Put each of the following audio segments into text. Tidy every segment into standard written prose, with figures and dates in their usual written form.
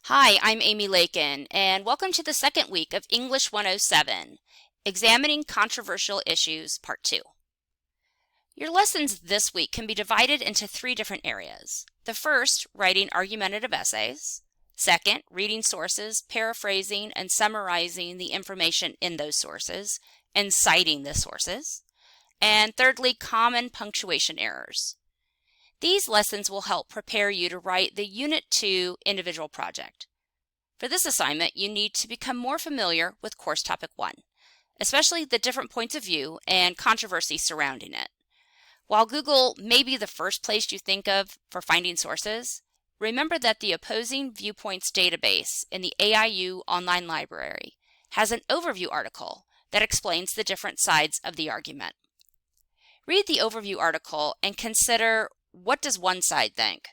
Hi, I'm Amy Lakin, and welcome to the second week of English 107, Examining Controversial Issues, Part 2. Your lessons this week can be divided into three different areas. The first, writing argumentative essays. Second, reading sources, paraphrasing, and summarizing the information in those sources, and citing the sources. And thirdly, common punctuation errors. These lessons will help prepare you to write the Unit 2 individual project. For this assignment, you need to become more familiar with Course Topic 1, especially the different points of view and controversy surrounding it. While Google may be the first place you think of for finding sources, remember that the Opposing Viewpoints database in the AIU online library has an overview article that explains the different sides of the argument. Read the overview article and consider, what does one side think?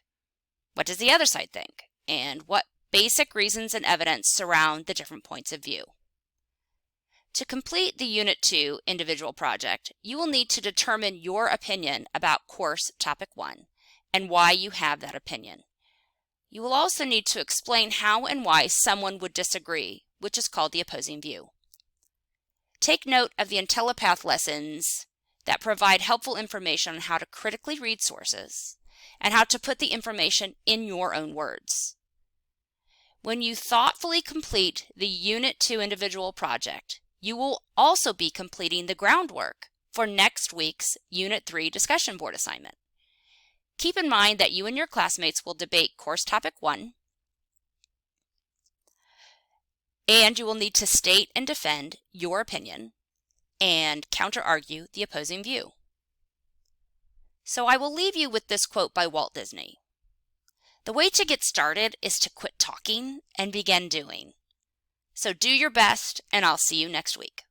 What does the other side think? And what basic reasons and evidence surround the different points of view? To complete the Unit 2 individual project, you will need to determine your opinion about Course Topic 1 and why you have that opinion. You will also need to explain how and why someone would disagree, which is called the opposing view. Take note of the IntelliPath lessons that provide helpful information on how to critically read sources and how to put the information in your own words. When you thoughtfully complete the Unit 2 individual project, you will also be completing the groundwork for next week's Unit 3 discussion board assignment. Keep in mind that you and your classmates will debate Course Topic 1, and you will need to state and defend your opinion and counter-argue the opposing view. So I will leave you with this quote by Walt Disney. "The way to get started is to quit talking and begin doing. So do your best, and I'll see you next week."